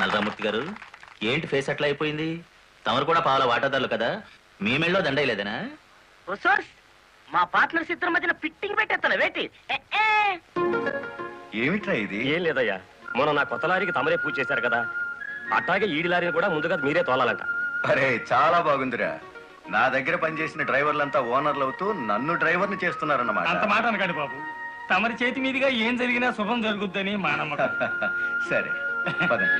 నల్లరామూర్తి గారు, ఏంటి ఫేస్ అట్లా అయిపోయింది? తమరు కూడా పాల వాటాదారులు కదా, మీ మెళ్ళలో దండయలేదనా? మా పార్ట్నర్స్ ఇద్దరి మధ్యన ఫిట్టింగ్ పెట్టేస్తాను వేటి. ఏమిట్రా ఇది? ఏం లేదయ్యా, మొన్న నా కొత్త లారీకి తమరే పూజ చేశారు కదా, అట్లాగే ఈడి లారీని కూడా ముందుగా మీరే తోలాలంట. అరే చాలా బాగుందిరా. నా దగ్గర పనిచేసిన డ్రైవర్లంతా ఓనర్లు అవుతూ నన్ను డ్రైవర్ని చేస్తున్నారన్నమాట. అంత మాట అనకండి బాబు, తమరి చేతి మీదుగా ఏం జరిగినా శుభం జరుగుద్దని మా నమ్మకం. సరే పదండి.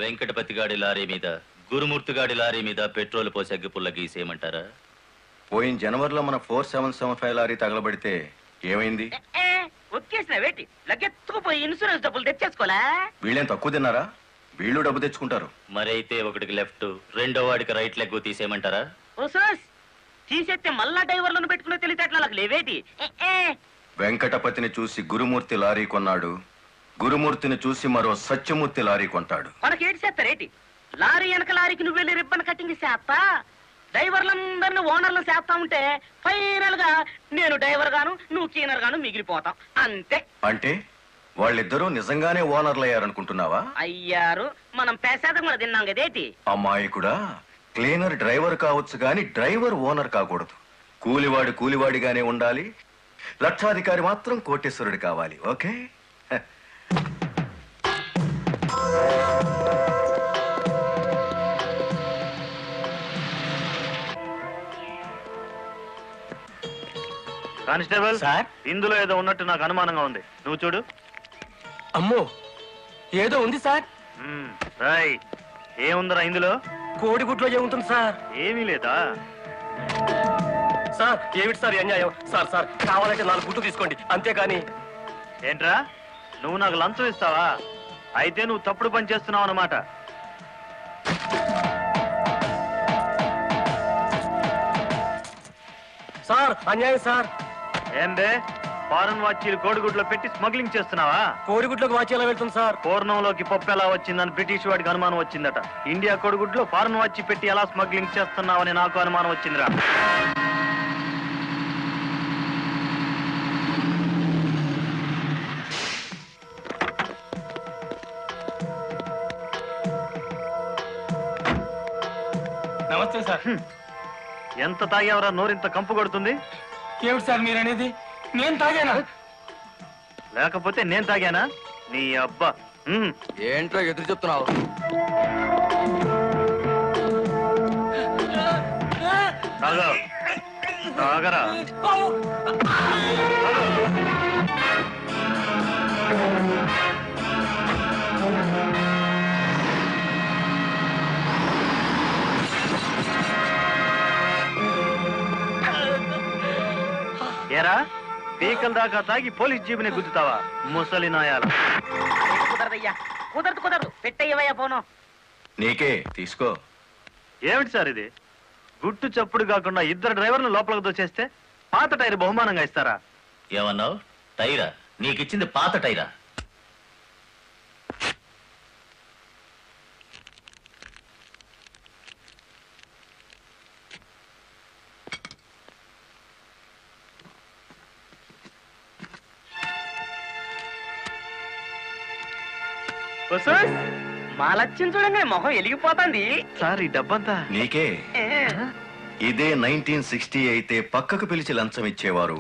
వెంకటపతి గాడి లారీ మీద, గురుమూర్తి గాడి లారీ మీద పెట్రోల్ పోసి అగ్గిపుల్ల గీసేయమంటారా? పోయిన జనవరిలో మన 4775 లారీ తగలబడితే ఏమైంది? ఒక్కేసిన వేటి లగ్గెత్తుకుపోయి ఇన్సూరెన్స్ డబ్బులు తెచ్చేసుకోలే. వీళ్ళేం తక్కువ తిన్నారా? వీళ్ళు డబ్బు తెచ్చుకుంటారు. మరైతే ఒకటికి లెఫ్ట్, రెండో వాడికి రైట్ లెగ్ తీసేయమంటారా? తీసేస్తే మళ్ళా డ్రైవర్లను పెట్టుకునే తెలిసేట్లా నాకు లేవేటి. వెంకటపతిని చూసి గురుమూర్తి లారీ కొన్నాడు, గురుమూర్తిని చూసి మరో సత్యమూర్తి లారీ కొంటాడు. మనకేటి చేస్తారేటి? లారీ వెనక లారీకి నువ్వు వెళ్ళి రిబ్బన్ కటింగ్ చేస్తా, డ్రైవర్లందరినీ ఓనర్లు చేస్తా ఉంటే ఫైనల్ గా నేను డ్రైవర్ గాను నువ్వు క్లీనర్ గాను మిగిలిపోతాం అంతే. అంటే వాళ్ళిద్దరూ నిజంగానే ఓనర్లు అయ్యారనుకుంటున్నావా? అయ్యారు, మనం పేసాదం కూడా తిన్నాం కదేటి. అమ్మాయి కూడా క్లీనర్ డ్రైవర్ కావచ్చు గాని డ్రైవర్ ఓనర్ కాకూడదు. కూలివాడు కూలివాడిగానే ఉండాలి, లక్షాధికారి మాత్రం కోటేశ్వరుడు కావాలి. ఓకే? కానిస్టేబుల్ సార్, ఇందులో ఏదో ఉన్నట్టు నాకు అనుమానంగా ఉంది, నువ్వు చూడు. అమ్మో, ఏదో ఉంది సార్. రాయ్, ఏముందిరా ఇందులో? కోడిగుడ్లో ఏముంటుంది సార్? ఏమీ లేదా సార్? ఏమిటి సార్ అన్యాయం? సార్ సార్ కావాలంటే 4 గుడ్లు తీసుకోండి, అంతేకాని. ఏంట్రా, నువ్వు నాకు లంచం ఇస్తావా? అయితే నువ్వు తప్పుడు పని చేస్తున్నావు అన్నమాట. సార్ అన్యాయం సార్. ఏందే, ఫారెన్ వాచీలు కోడిగుడ్లో పెట్టి స్మగ్లింగ్ చేస్తున్నావా? కోడిగుడ్లోకి వాచ్ ఎలా వెళ్తుంది సార్? పూర్ణంలోకి పప్పు ఎలా వచ్చిందని బ్రిటిష్ వాడికి అనుమానం వచ్చిందట. ఇండియా కోడిగుడ్లో ఫారెన్ వాచీ పెట్టి ఎలా స్మగ్లింగ్ చేస్తున్నావని నాకు అనుమానం వచ్చిందిరా. నమస్తే సార్. ఎంత తాగేవరా నోరింత కంపు కొడుతుంది? ఏమిటి సార్ మీరు అనేది? నేను తాగానా? లేకపోతే నేను తాగానా? నీ అబ్బా. ఏంట్రా ఎదురు చెప్తున్నావు? తాగా, తాగరా. ఏరా, పీకల దాకా తాగి పోలీస్ జీబుని గుద్దుతావా ముసలి నాయాల? కుదరదయ్యా, కుదరదు, పెట్టయ్యవయ్యా పోను. నీకే తీసుకో. ఏమిటి సార్ ఇది? గుట్టు చప్పుడు కాకుండా ఇద్దరు డ్రైవర్లు లోపలికి దోచేస్తే పాత టైర్ బహుమానంగా ఇస్తారా? ఏమన్నావు? టైరా? నీకిచ్చింది పాత టైరా? మా లక్ష్యం చూడండి, మొహం వెలిగిపోతుంది. సార్ ఈ డబ్బంతా నీకే. ఇదే 1960 అయితే పక్కకు పిలిచి లంచం ఇచ్చేవారు,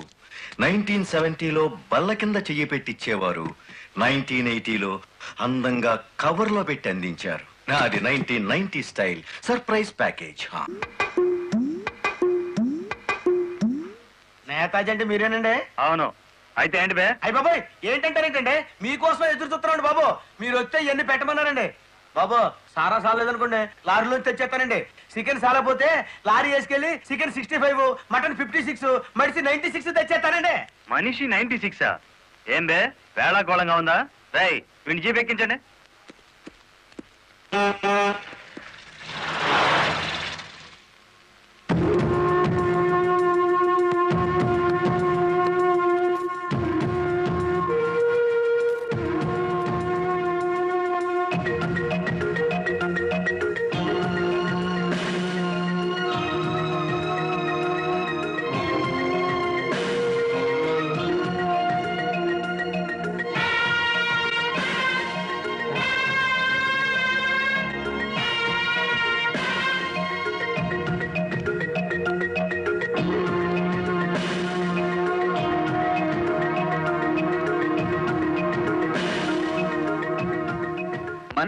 1970లో బల్ల కింద చెయ్యి పెట్టిచ్చేవారు, 1980లో అందంగా కవర్లో పెట్టి అందించారు. నాది 1990 స్టైల్ సర్ప్రైజ్ ప్యాకేజ్. నేతాజీ అంటే మీరేనండి? అవును. అయితే ఏంటి బే? అయ్య బాబోయ్, ఏంటంటారేంటండి? మీకోసం ఎదురు చూస్తున్నాండి బాబు. మీరు వస్తే ఇవన్నీ పెట్టమన్నారండి బాబు. సారా సాలేదనుకోండి, లారీలో తెచ్చేస్తానండి. చికెన్ సాలపోతే లారీ వేసుకెళ్ళి చికెన్ 65, మటన్ 56, మనిషి 96 తెచ్చేస్తానండి. మనిషి 96? ఏం బే, వేళాకోళంగా ఉందా? రై, వీడిని జీప్ ఎక్కించండి.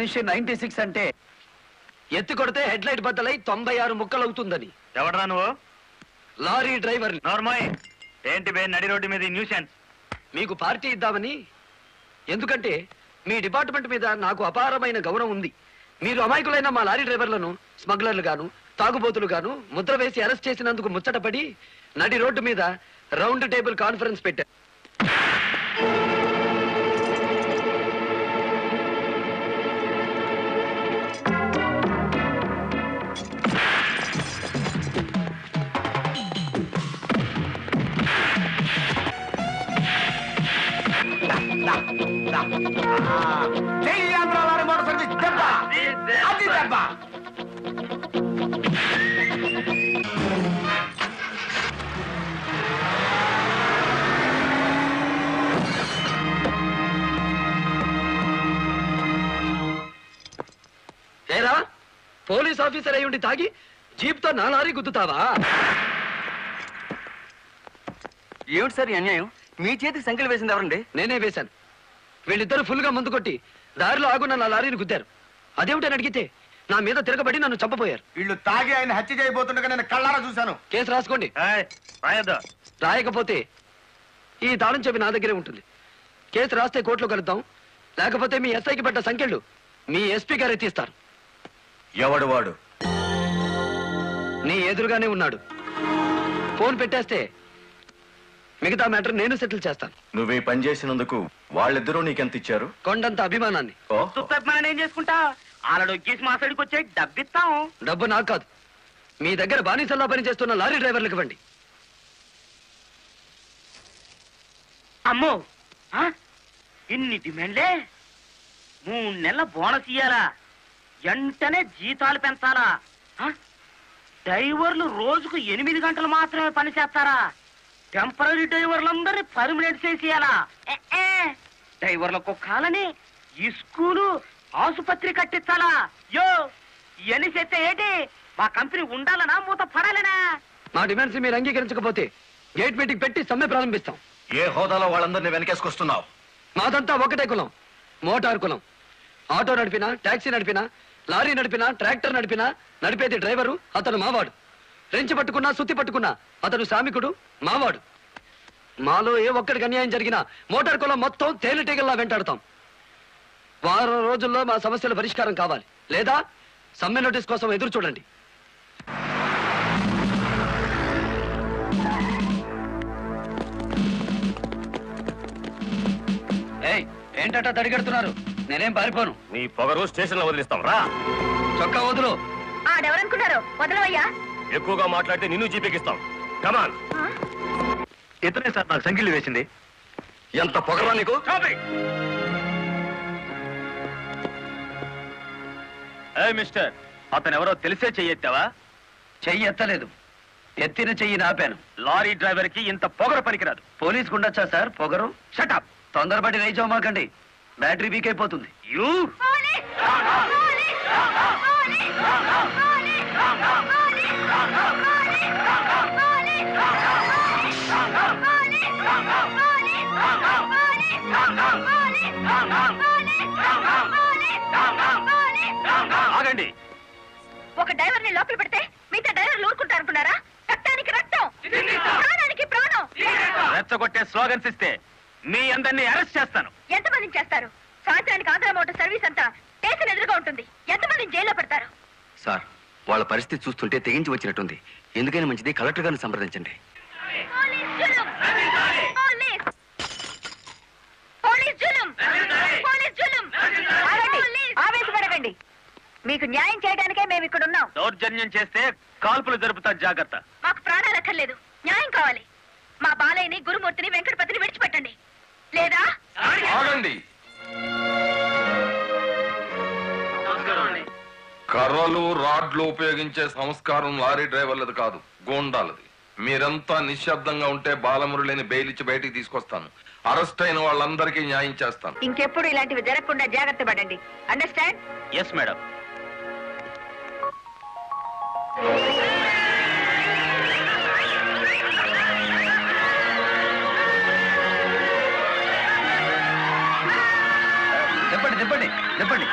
మనిషి 96 అంటే ఎత్తి కొడితే హెడ్ లైట్ బద్దలై 96 ముక్కలు అవుతుందని. ఎవడరా నువ్వు? Lorry driver. నార్మల్ ఏంటి బే నడి రోడ్డు మీద న్యూసెన్స్? మీకు పార్టీ ఇద్దామని. ఎందుకంటే మీ డిపార్ట్మెంట్ మీద నాకు అపారమైన గౌరవం ఉంది. మీరు అమాయకులైన మా లారీ డ్రైవర్లను స్మగ్లర్లు గాను తాగుబోతులు గాను ముద్ర వేసి అరెస్ట్ చేసినందుకు ముచ్చటపడి నడి రోడ్డు మీద రౌండ్ టేబుల్ కాన్ఫరెన్స్ పెట్టారు. ఏరా పోలీస్ ఆఫీసర్ అయి ఉండి తాగి జీప్తో నా లారీ గుద్దుతావా? ఏమిటి సార్ ఈ అన్యాయం? మీ చేతికి సంఖ్యలు వేసింది ఎవరండి? నేనే వేశాను. వీళ్ళిద్దరూ ఫుల్ గా ముందు కొట్టి దారిలో ఆగున్న నా లారీని గుద్దారు. అదేమిటని అడిగితే నా మీద తిరగబడి నన్ను చంపబోయారు. వీళ్ళు తాగి ఆయన హత్య చేయబోతుండగా నేను కళ్ళారా చూశాను. కేసు రాసుకోండి. రాయద్దా? రాయకపోతే ఈ తాళం చెవి నా దగ్గరే ఉంటుంది. కేసు రాస్తే కోర్టులో కలుద్దాం, లేకపోతే మీ ఎస్ఐకి పడ్డ సంఖ్యలు మీ ఎస్పీ గారే తీస్తారు. ఎవడు వాడు? నీ ఎదురుగానే ఉన్నాడు. ఫోన్ పెట్టేస్తే మిగతా మ్యాటర్ నేను సెటిల్ చేస్తాను. నువ్వు ఈ పని చేసినందుకు వాళ్ళిద్దరూ నీకెంత ఇచ్చారు? కొండంత అభిమానాన్ని. సుత్తమని ఏం చేసుకుంటా? ఆలడొగ్గేసి మా సైడ్కి వచ్చే డబ్బిస్తాం. డబ్బు నాకు కాదు, మీ దగ్గర బానిసల్లా పనిచేస్తున్న లారీ డ్రైవర్లకు ఇవ్వండి. అమ్మో ఇన్ని డిమాండ్లే. 3 నెలల బోనస్ ఇయ్యాలా? వెంటనే జీతాలు పెంచాలా? డ్రైవర్లు రోజుకు 8 గంటలు మాత్రమే పని చేస్తారా? టెంపరీ డ్రైవర్లందరినీ పర్మనెంట్ చేసేయాలా? డ్రైవర్లకు కాలని ఈ స్కూలు ఆసుపత్రి కట్టించాలా? యో ఇవన్నీ చేస్తే ఏంటి? మా కంపెనీ ఉండాలనా మూత పడాలనా? మా డిమాండ్స్ మీరు అంగీకరించకపోతే గేట్ మీటింగ్ పెట్టి సమ్మె ప్రారంభిస్తాం. ఏ హోదాలో వాళ్ళందరినీ వెనకేసుకొస్తున్నావు? మాదంతా ఒకటే కులం, మోటార్ కులం. ఆటో నడిపినా, టాక్సీ నడిపినా, లారీ నడిపినా, ట్రాక్టర్ నడిపినా నడిపేది డ్రైవరు, అతను మావాడు. రెంచి పట్టుకున్నా, సుత్తి పట్టుకున్నా అతను శ్రామికుడు, మావాడు. మాలో ఏ ఒక్కడికి అన్యాయం జరిగినా మోటార్ కులం మొత్తం తేలిటీగల్లా వెంటాడతాం. వారం రోజుల్లో మా సమస్యల పరిష్కారం కావాలి, లేదా సమ్మె నోటీస్ కోసం ఎదురు చూడండి. ఏంటట తడిగడుతున్నారు? నేనేం పారిపోను. నీ పొగరు స్టేషన్ లో వదిలిస్తాం రా. చొక్కా వదులు. ఆడెవరనుకున్నారు? వదలవయ్యా. ఎక్కువగా మాట్లాడితే నిన్ను జీపెక్కిస్తాం. కమాన్. ఇతనే సార్ నాకు సంఖ్యలు వేసింది. ఎంత పొగరా నీకు? మిస్టర్, అతను ఎవరో తెలిసే చెయ్యెత్తావా? చెయ్యి ఎత్తలేదు, ఎత్తిన చెయ్యి నాపాను. లారీ డ్రైవర్ కి ఇంత పొగర పనికిరాదు. పోలీసుకు ఉండొచ్చా సార్ పొగరు? షటప్. తొందరపడి రైచోమాకండి, బ్యాటరీ వీక్ అయిపోతుంది. యూ ఆగండి. ఒక డ్రైవర్ ని లోపల పెడితే మిగతా డ్రైవర్లు ఊరుకుంటారు అనుకున్నారా? రక్తానికి రక్తం, ప్రాణానికి ప్రాణం. రెచ్చగొట్టే స్లోగన్స్ ఇస్తే మీ అందరినీ అరెస్ట్ చేస్తాను. ఎంతమందిని చేస్తారు? సాయంత్రానికి ఆంధ్ర మోటార్ సర్వీస్ అంతా స్టేషన్ ఎదురుగా ఉంటుంది. ఎంతమందిని జైల్లో పెడతారు? సార్, వాళ్ళ పరిస్థితి చూస్తుంటే తెగించి వచ్చినట్టుంది. ఎందుకైనా మంచిది కలెక్టర్ గారిని సంప్రదించండి. ఆవేశపడకండి, మీకు న్యాయం చేయడానికే మేము ఇక్కడ ఉన్నాం. దౌర్జన్యం చేస్తే కాల్పులు జరుపుతా, జాగ్రత్త. మాకు ప్రాణాలు అక్కర్లేదు, న్యాయం కావాలి. మా బాలయ్యని, గురుమూర్తిని, వెంకటపతిని విడిచిపెట్టండి, లేదా ఆగండి. కర్రలు, రాడ్లు ఉపయోగించే సంస్కారం లారీ డ్రైవర్లది కాదు, గోండాలది. మీరంతా నిశ్శబ్దంగా ఉంటే బాలమురళిని బెయిలిచ్చి బయటికి తీసుకొస్తాను. అరెస్ట్ అయిన వాళ్ళందరికీ న్యాయం చేస్తాను. ఇంకెప్పుడు ఇలాంటివి జరగకుండా జాగ్రత్త పడండి. అండర్స్టాండ్? Yes madam. చెప్పండి చెప్పండి చెప్పండి.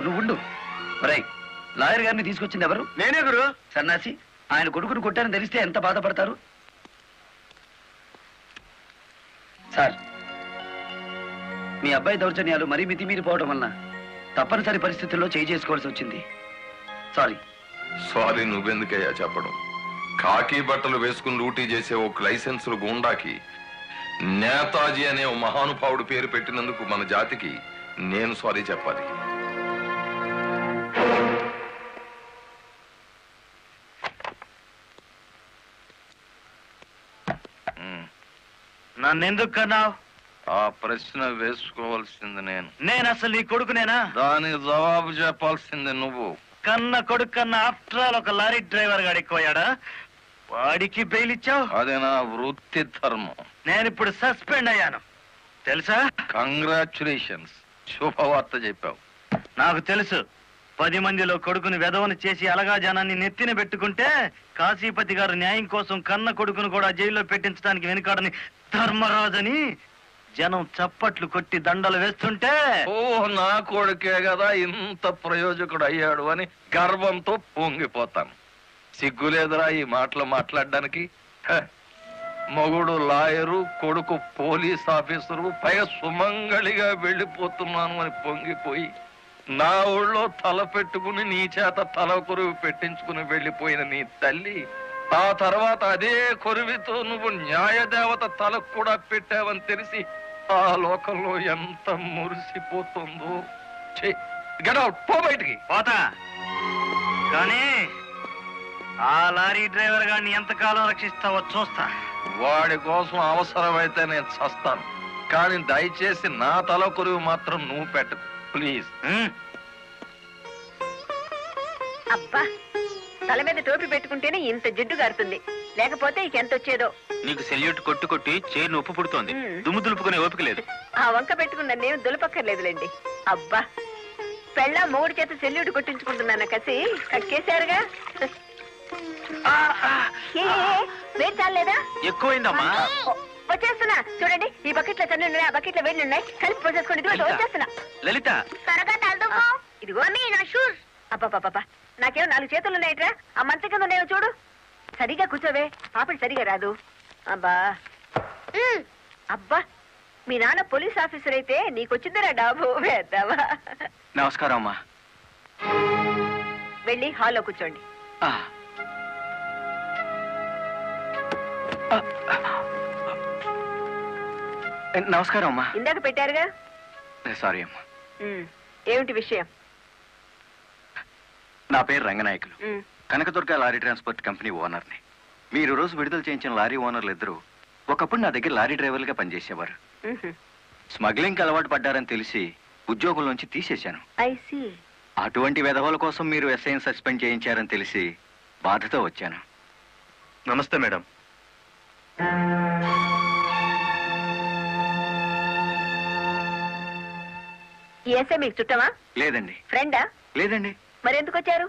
నువ్వుండు. ఒరేయ్, లాయర్ గారిని తీసుకొచ్చింది ఎవరు? నేనే గురు. సన్నాసి, ఆయన కొడుకును కొట్టారని తెలిస్తే ఎంత బాధపడతారు? సార్, మీ అబ్బాయి దౌర్జన్యాలు మరీ మితిమీరిపోవడం వలన తప్పనిసరి పరిస్థితుల్లో చేయి చేసుకోవాల్సి వచ్చింది. సారీ. సారీ నువ్వెందుకయ్యా చెప్పడం? కాకి బట్టలు వేసుకుని డ్యూటీ చేసే ఒక లైసెన్సులు గూండాకి నేతాజీ అనే ఓ మహానుభావుడు పేరు పెట్టినందుకు మన జాతికి నేను సారీ చెప్పాలి. నన్నెందుకు కన్నావు? ఆ ప్రశ్న వేసుకోవాల్సింది నేను అసలు నీ కొడుకునేనా? దానికి జవాబు చెప్పాల్సింది నువ్వు. కన్న కొడుకు కన్నా ఆఫ్టర్ ఆల్ ఒక లారీ డ్రైవర్ గాడు ఎక్కువయ్యాడా? వాడికి బెయిల్ ఇచ్చావు? అది నా వృత్తి ధర్మం. నేను ఇప్పుడు సస్పెండ్ అయ్యాను తెలుసా? కంగ్రాచులేషన్స్, శుభవార్త చెప్పావు. నాకు తెలుసు. 10 మందిలో కొడుకుని వెధవను చేసి అలగా జనాన్ని నెత్తిన పెట్టుకుంటే కాశీపతి గారు న్యాయం కోసం కన్న కొడుకును కూడా జైల్లో పెట్టించడానికి వెనుకాడని ధర్మరాజని జనం చప్పట్లు కొట్టి దండలు వేస్తుంటే, ఓ నా కొడుకే కదా ఇంత ప్రయోజకుడు అయ్యాడు అని గర్వంతో పొంగిపోతాను. సిగ్గులేదురా ఈ మాటలు మాట్లాడడానికి? మగుడు లాయరు, కొడుకు పోలీస్ ఆఫీసరు, పైగా సుమంగళిగా వెళ్ళిపోతున్నాను అని పొంగిపోయి నా ఊళ్ళో తల పెట్టుకుని నీ చేత తల కొరువు పెట్టించుకుని వెళ్ళిపోయిన నీ తల్లి ఆ తర్వాత అదే కొరువితో నువ్వు న్యాయదేవత తలకు కూడా పెట్టావని తెలిసి ఆ లోకంలో ఎంత మురిసిపోతుందో. పో బయటికి. పోతా, కానీ ఆ లారీ డ్రైవర్ గారిని ఎంతకాలం రక్షిస్తావో చూస్తా. వాడి కోసం అవసరమైతే నేను చస్తాను, కానీ దయచేసి నా తల కొరువు మాత్రం నువ్వు పెట్టకు ప్లీజ్. అబ్బా, తల మీద టోపీ పెట్టుకుంటేనే ఇంత జిడ్డు గారుతుంది, లేకపోతే ఇకెంత వచ్చేదో. నీకు సెల్యూట్ కొట్టు కొట్టి చేరు నొప్పు పుడుతోంది, దుమ్ము దులుపుకునే ఓపిక లేదు. ఆ వంక పెట్టుకున్న నేను దులపక్కర్లేదులేండి. అబ్బా, పెళ్ళ మూడు చేత సెల్యూట్ కొట్టించుకుంటున్నాను కసి కక్కేశారుగా. వేడి చాలేదా? ఎక్కువైందమ్మా. వచ్చేస్తున్నా చూడండి, ఈ బకెట్ లో తన్ను ఉన్నాయి, ఆ బకెట్ లో వేడి ఉన్నాయి, కలిపి పోసేసుకోండి. ఇదిగో వచ్చేస్తున్నా. లలిత, త్వరగా తలదుకో. ఇదిగో నా షూస్. అబ్బా, నాకేమో 4 చేతులు ఉన్నాయిట్రా, ఆ మంచం కింద ఉన్నాయో చూడు. సరిగా కూర్చోవే, పాపడి సరిగా రాదు. అబ్బా అబ్బా, మీ నాన్న పోలీస్ ఆఫీసర్ అయితే నీకొచ్చిందిరా డాబు వేద్దావా. నమస్కారం అమ్మా. వెళ్ళి హాల్లో కూర్చోండి. నమస్కారం అమ్మా. ఇందాక పెట్టారుగా. సారీ అమ్మా. ఏమిటి విషయం? నా పేరు Ranganayakulu, Kanakadurga lorry transport company ఓనర్ని. మీరు రోజు విడుదల చేయించిన లారీ ఓనర్లు ఇద్దరు ఒకప్పుడు నా దగ్గర లారీ డ్రైవర్లుగా పనిచేసేవారు. స్మగ్లింగ్ అలవాటు పడ్డారని తెలిసి ఉద్యోగంలోంచి తీసేశాను. అటువంటి వెధవల కోసం మీరు ఎస్ఐని సస్పెండ్ చేయించారని తెలిసి బాధతో వచ్చాను. నమస్తే మేడం. ఈ ఎస్ఐ మీకు చుట్టమా? లేదండి. ఫ్రెండా? లేదండి. మరెందుకు వచ్చారు?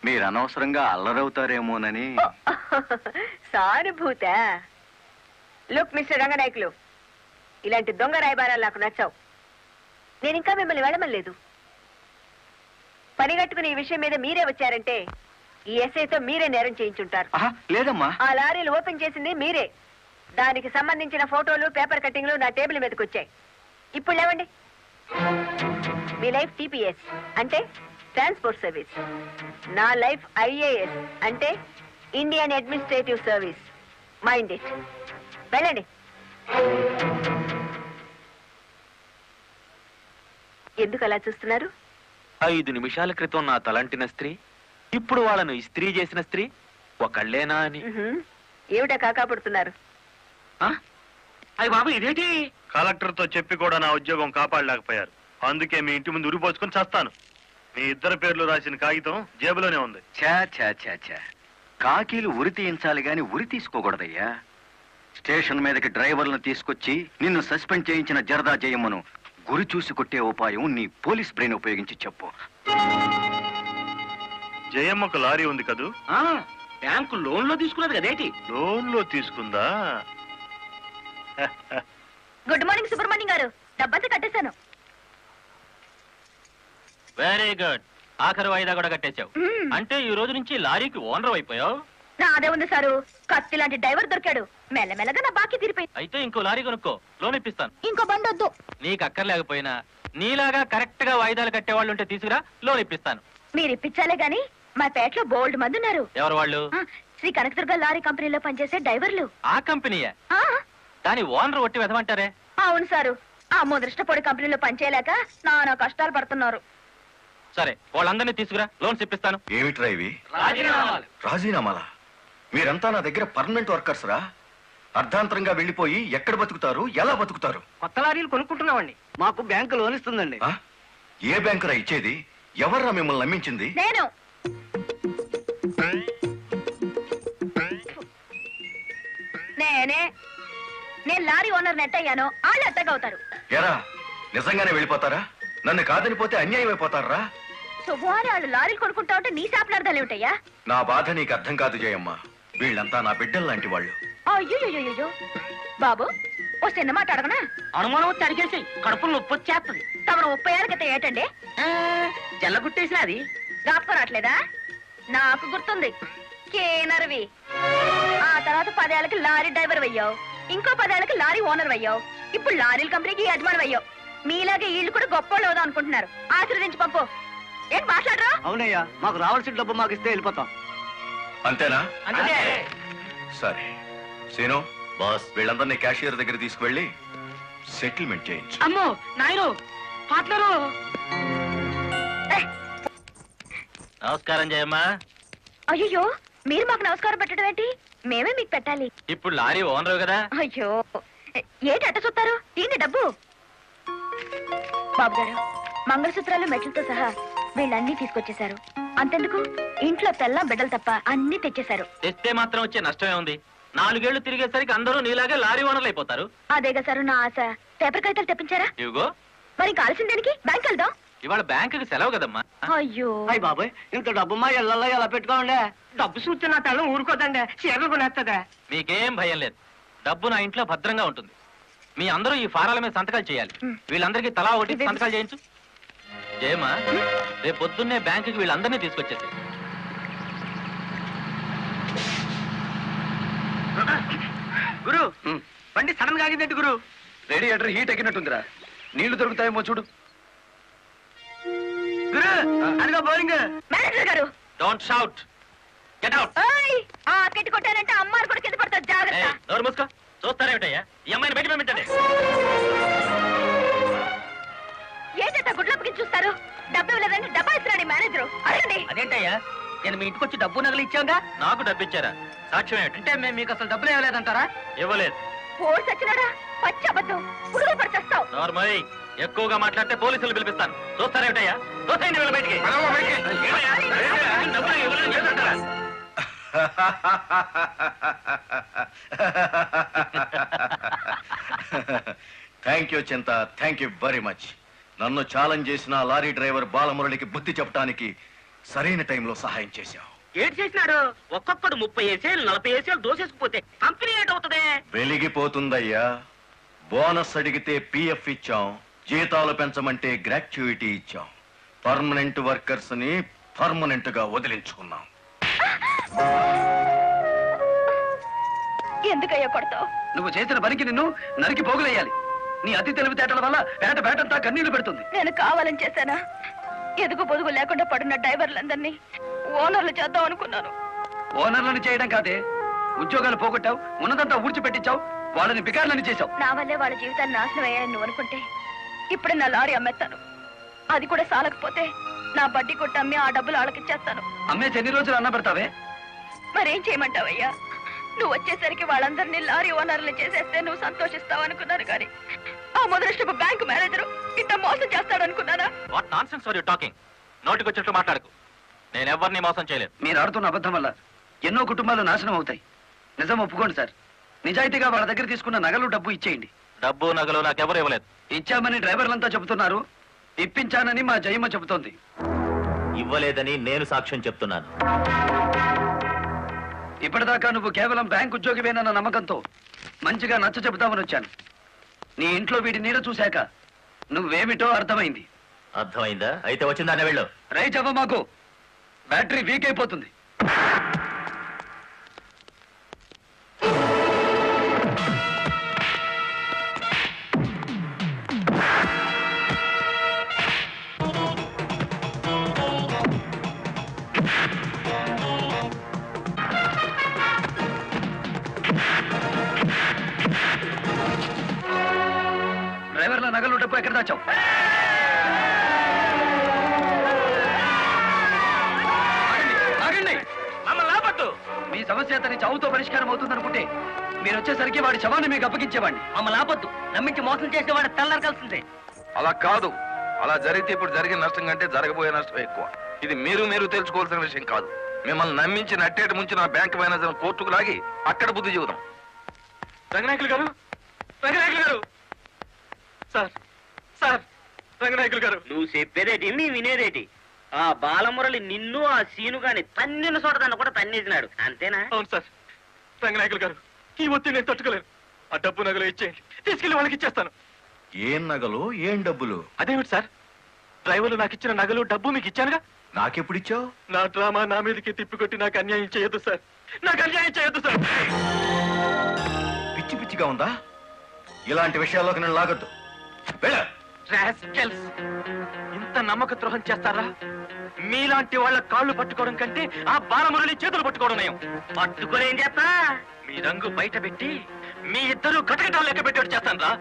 మీరు అనవసరంగా అల్లరవుతారేమోనని. సానుభూత. లుక్ మిస్టర్ రంగనాయకులు, ఇలాంటి దొంగ రాయబారాలు నాకు నచ్చావు. నేను ఇంకా మిమ్మల్ని వెళ్ళమలేదు. పనిగట్టుకుని ఈ విషయం మీద మీరే వచ్చారంటే ఈ ఎస్ఐతో మీరే నేరం చేయించుంటారు. లేదమ్మా. ఆ లారీలు ఓపెన్ చేసింది మీరే. దానికి సంబంధించిన ఫోటోలు, పేపర్ కట్టింగ్లు నా టేబుల్ మీదకి వచ్చాయి. ఇప్పుడు లేవండి. మీ లైఫ్ టీపీఎస్ అంటే ట్రాన్స్పోర్ట్ సర్వీస్, నా లైఫ్ ఐఏఎస్ అంటే Indian administrative service. Mind it. వెళ్ళండి. ఎందుకు అలా చూస్తున్నారు? 5 నిమిషాల క్రితం నా తలంటిన స్త్రీ ఇప్పుడు వాళ్ళను ఇస్త్రీ చేసిన స్త్రీ ఒకళ్ళేనా అని. ఏమిటా కాకాపడుతున్నారు? అయ్య బాబు, ఇదేంటి? కలెక్టర్ తో చెప్పి కూడా నా ఉద్యోగం కాపాడలేకపోయారు. అందుకే మీ ఇంటి ముందు ఉరిపోసుకుని చస్తాను. మీ ఇద్దరు పేర్లు రాసిన కాగితం జేబులోనే ఉంది. చా కాకీలు ఉరి తీయించాలి గాని ఉరి తీసుకోకూడదయ్యా. స్టేషన్ మీదకి డ్రైవర్లను తీసుకొచ్చి నిన్ను సస్పెండ్ చేయించిన జరదా జయమ్మను గురి చూసి కొట్టే ఉపాయం నీ పోలీస్ బ్రెయిన్ ఉపయోగించి చెప్పు. జయమ్మకు లారీ ఉంది కదూ? బ్యాంకు లోన్ లో తీసుకున్నది కదేటి? లోన్ లో తీసుకుందా? గుడ్ మార్నింగ్ సుబ్రహ్మణ్యం గారు, డబ్బంతా కట్టేశాను. Very good. ఆఖరు వాయిదా కూడా కట్టేశావు. అంటే ఈ రోజు నుంచి లారీకి ఓనర్ అయిపోయావు. నాదే ఉంది సారు, కత్తి లాంటి డ్రైవర్ దొరికాడు. మెల్లమెల్లగా నా బాకీ తీరిపోయింది. అయితే ఇంకో లారీ కొనుక్కో, లోన్ ఇప్పిస్తాను. ఇంకో బండి వద్దు. నీకు అక్కర్లేకపోయినా నీలాగా కరెక్ట్ గా వాయిదాలు కట్టేవాళ్ళు ఉంటే తీసుకురా, లోన్ ఇప్పిస్తాను. మీరు ఇప్పించాలే గాని మా పేటలో బోల్డ్ మంది ఉన్నారు. ఎవరు వాళ్ళు? శ్రీ కనకదుర్గ లారీ కంపెనీలో పనిచేసే డ్రైవర్లు. ఆ కంపెనీయే? ఆ, దాని ఓనర్ ఒట్టి వెదమంటారే? అవును సారు, ఆ ముదృష్టపొడి కంపెనీలో పనిచేయలేక నానా కష్టాలు పడుతున్నారు. సరే, వాళ్ళందరినీ తీసుకురా, లోన్స్ ఇప్పిస్తాను. ఏమిట్రా ఇవి? రాజీనామాలా? మీరంతా నా దగ్గర పర్మనెంట్ వర్కర్స్ రా. అర్ధాంతరంగా వెళ్ళిపోయి ఎక్కడ బతుకుతారు, ఎలా బతుకుతారు? కొత్త లారీలు కొనుక్కుంటున్నామండి. మాకు బ్యాంకు లోన్ ఇస్తుందండి. ఆ? ఏ బ్యాంకురా ఇచ్చేది? ఎవర్రా మిమ్మల్ని నమ్మించింది? నేను నేను లారీ ఓనర్ నెట్ అయ్యాను, వాళ్ళు ఎత్తగవుతారు. ఎరా నిజంగానే వెళ్ళిపోతారా? నన్ను కాదనిపోతే అన్యాయం అయిపోతారా? శుభవారి వాళ్ళు లారీలు కొనుక్కుంటా ఉంటే నీ శాపలార్థాలు ఏమిటయ్యా? నా బాధ నీకు అర్థం కాదు జయమ్మ. వీళ్ళంతా నా బిడ్డలు లాంటి వాళ్ళు. అయ్యో బాబు, ఓ చిన్న మాట అడగనా? అనుమానం వచ్చి అడిగేసి కడుపులో నొప్పి వచ్చేస్తుంది. తమను 30 ఏళ్ళ క్రితం ఏటండి జల్లగుట్టేసిన అది జ్ఞాపకం రావట్లేదా? నాకు గుర్తుంది, కేనర్వి. ఆ తర్వాత 10 ఏళ్ళకి లారీ డ్రైవర్ అయ్యావు, ఇంకో 10 ఏళ్ళకి లారీ ఓనర్ అయ్యావు, ఇప్పుడు లారీల కంపెనీకి యజమాని అయ్యావు. మీలాగే వీళ్ళు కూడా గొప్పోళ్ళు అవుదాం అనుకుంటున్నారు. ఆశీర్వదించి పంపు. ఏం మాట్లాడరా? అవునయ్యా, మాకు రావాల్సిన డబ్బు మాకు ఇస్తే వెళ్ళిపోతాం. అంతేనా? సరే సీను బాస్, వీళ్ళందరినీ క్యాషియర్ దగ్గర తీసుకువెళ్ళి సెటిల్మెంట్ చేయించు. అమ్మో నాయను, పార్ట్నరు. నమస్కారం జయమ్మా. అయ్యో, మీరు మాకు నమస్కారం పెట్టడం ఏంటి? మేమే మీకు పెట్టాలి. ఇప్పుడు లారీ ఓనర్ కదా. అయ్యో, ఏంటి అట్ట చూస్తారు? ఏంటి డబ్బు? బాబు గారు, మంగళసూత్రాలు మెట్లతో సహా వీళ్ళన్నీ తీసుకొచ్చేశారు. అంతెందుకు, ఇంట్లో తెల్ల బిడ్డలు తప్ప అన్ని తెచ్చేశారు. తెస్తే మాత్రం వచ్చే నష్టమే ఉంది. 4 ఏళ్లు తిరిగేసరికి అందరూ నీలాగే లారీ ఓనర్లు అయిపోతారు. అదేగా సారు నా ఆశ. పేపర్ కాగితాలు తెప్పించారా? ఇవిగో. మరి కాల్సిన దానికి బ్యాంక్ వెళ్దాం. ఇవాళ బ్యాంకుకి సెలవు కదమ్మా. అయ్యో అయ్యి బాబాయ్, ఇంత డబ్బు మా ఇళ్లలో ఎలా పెట్టుకోండి? డబ్బు చూస్తే నా తల్లం ఊరుకోదండి, చీరలు కొనేస్తుందా? మీకేం భయం లేదు, డబ్బు నా ఇంట్లో భద్రంగా ఉంటుంది. మీ అందరూ ఈ ఫారాల మీద సంతకాలు చేయాలి. వీళ్ళందరికీ తలా ఒకటి సంతకాలు చేయించు. జయమ్మా, రేపు పొద్దున్నే బ్యాంకుకి వీళ్ళందరినీ తీసుకొచ్చేసి. గురు, బండి సడన్ గా ఆగిందండి గురు. Radiator heat ఎక్కినట్టుందిరా. నీళ్లు దొరుకుతాయేమో చూడు. గురు, అదిగో బౌలింగ్. మేనేజర్ గారు, డోంట్ షౌట్, గెట్ అవుట్. ఆ కెట్టి కొట్టారంటే అమ్మారు కూడా కింద పడతారు, జాగ్రత్త. నోరు మూసుకో. చూస్తారేమిటయ్యా, ఈ అమ్మాయిని బయట పంపించండి. ఏంటంటే గుడ్లప్పకి చూస్తారు? డబ్బు ఇవ్వలేదండి, డబ్బా ఇస్తున్నాడు మేనేజర్. అడగండి. అదేంటయ్యా, నేను మీ ఇంటికి వచ్చి డబ్బు నగలు ఇచ్చాగా? నాకు డబ్బు ఇచ్చారా? సాక్ష్యం ఏమిటి? అంటే మేము మీకు అసలు డబ్బులు ఇవ్వలేదంటారా? ఇవ్వలేదు. పోర్స్ వచ్చినాడా? పచ్చి అబద్ధం, పురుగులు పడిచేస్తావు. నార్మల్, ఎక్కువగా మాట్లాడితే పోలీసులు పిలిపిస్తాను. చూస్తారేమిటయ్యా? చూస్తాయండి వీళ్ళ బయటికి. డబ్బులు ఇవ్వలేదు చేస్తుంటారా? థ్యాంక్ యూ చింత, థ్యాంక్ యూ వెరీ మచ్. నన్ను ఛాలెంజ్ చేసిన లారీ డ్రైవర్ బాలమురళికి బుద్ధి చెప్పడానికి సరైన టైంలో సహాయం చేశావు. ఏంటి చేసినాడు? ఒక్కొక్కడు 30 ఏసేలు 40 ఏసేలు దోసేసుకుపోతే కంపెనీ ఏంటవుతుంది? వెలిగిపోతుందయ్యా. బోనస్ అడిగితే పిఎఫ్ ఇచ్చాం, జీతాలు పెంచమంటే గ్రాట్యుయిటీ ఇచ్చాం. పర్మనెంట్ వర్కర్స్ ని పర్మనెంట్ గా వదిలించుకున్నాం. ఎందుకయ్యా కొడతావు? నువ్వు చేసిన పనికి నిన్ను నరికి పోగులేయాలి. నీ అతి తెలివితేటల వల్ల పేటంతా కన్నీళ్లు పెడుతుంది. నేను కావాలని చేశానా? ఎదుగు పొదుగు లేకుండా పడున్న డ్రైవర్లందరినీ ఓనర్లు చేద్దాం అనుకున్నాను. ఓనర్లను చేయడం కాదే, ఉద్యోగాలు పోగొట్టావు, ఉన్నదంతా ఊడ్చిపెట్టించావు, వాళ్ళని బికార్లని చేశావు. నా వల్లే వాళ్ళ జీవితాన్ని నాశనం అయ్యాయని నువ్వు అనుకుంటే ఇప్పుడు నా లారీ అమ్మేస్తాను. అది కూడా సాలకపోతే నా బడ్డీ కొట్టి అమ్మి ఆ డబ్బులు వాళ్ళకిచ్చేస్తాను. అమ్మేసి ఎన్ని రోజులు అన్న పెడతావే? మరేం చేయమంటావయ్యా? నువ్వు వచ్చేసరికి వాళ్ళందరినీ లారీ ఓనర్లు చేసేస్తే నువ్వు సంతోషిస్తావు అనుకున్నాను, కానీ ఆ మొదలష్టపు బ్యాంకు మేనేజరు ఇంత మోసం చేస్తాడు అనుకున్నానా? What nonsense are you talking? నోటికొచ్చినట్టు మాట్లాడకు. నేను ఎవరిని మోసం చేయలేదు. మీరు ఆడుతున్న అబద్ధం వల్ల ఎన్నో కుటుంబాలు నాశనం అవుతాయి. నిజం ఒప్పుకోండి సార్. నిజాయితీగా వాళ్ళ దగ్గర తీసుకున్న నగలు డబ్బు ఇచ్చేయండి. డబ్బు నగలు నాకెవరు ఇవ్వలేదు. ఇచ్చామని డ్రైవర్లంతా చెబుతున్నారు, ఇప్పించానని మా జయమ్మ చెబుతోంది. ఇవ్వలేదని నేను సాక్ష్యం చెప్తున్నాను. ఇప్పటిదాకా నువ్వు కేవలం బ్యాంక్ ఉద్యోగివేనన్న నమ్మకంతో మంచిగా నచ్చ చెబుతామని వచ్చాను. నీ ఇంట్లో వీడి నీడ చూశాక నువ్వేమిటో అర్థమైంది. అర్థమైందా? అయితే వచ్చిందానే వెళ్ళు. రైట్ అవ్వ మాకు బ్యాటరీ వీక్ అయిపోతుంది. డ్రైవర్ల నగలు డబ్బు ఎక్కడ దాచావు? మీ సమస్య అతని చావుతో పరిష్కారం అవుతుందనుకుంటే మీరు వచ్చేసరికి వాడి శవాన్ని మీకు అప్పగించేవాడిని. మమ్మల్ని ఆపొద్దు. నమ్మించి మోసం చేసే వాడు తెల్లారకాల్సిందే. అలా కాదు. అలా జరిగితే ఇప్పుడు జరిగిన నష్టం కంటే జరగబోయే నష్టం ఎక్కువ. ఇది మీరు తెలుసుకోవాల్సిన విషయం కాదు. మిమ్మల్ని నమ్మించి నట్టేట ముంచి నా బ్యాంక్ మేనేజర్ కోర్టుకు లాగి అక్కడ బుద్ధి చెబుదాం. రంగనాయకులు గారు, రంగనాయకులు గారు, సార్ సార్, రంగనాయకులు గారు. నువ్వు చెప్పేదేటి మీ వినేదేటి? ఆ బాలమురళి నిన్ను ఆ సీను గాని తన్నిన చోట దాన్ని కూడా తన్నేసినాడు, అంతేనా? అవును సార్. రంగనాయకులు గారు, ఈ ఒత్తిడి నేను తట్టుకోలేను. ఆ డబ్బు నగలు ఇచ్చేయండి, తీసుకెళ్లి వాళ్ళకి ఇచ్చేస్తాను. ఏం నగలు ఏం డబ్బులు? అదేమిటి సార్, డ్రైవర్లు నాకు ఇచ్చిన నగలు డబ్బు మీకు ఇచ్చానుగా. నాకెప్పుడిచ్చావు? నా డ్రామా నా మీదకి తిప్పికొట్టి నాకు అన్యాయం చేయొద్దు సార్, నాకు అన్యాయం చేయొద్దు సార్. పిచ్చి పిచ్చిగా ఉందా? ఇలాంటి విషయాల్లోకి నేను లాగొద్దు. రాస్కెల్స్, ఇంత నమ్మక ద్రోహం చేస్తారా? మీలాంటి వాళ్ళ కాళ్ళు పట్టుకోవడం కంటే ఆ బాలమురళి చేతులు పట్టుకోవడం నయం. పట్టుకొని ఏం చేస్తా? మీ రంగు బయట పెట్టి మీ ఇద్దరు కటకటాలు లెక్క పెట్టేట్టు చేస్తాను రా.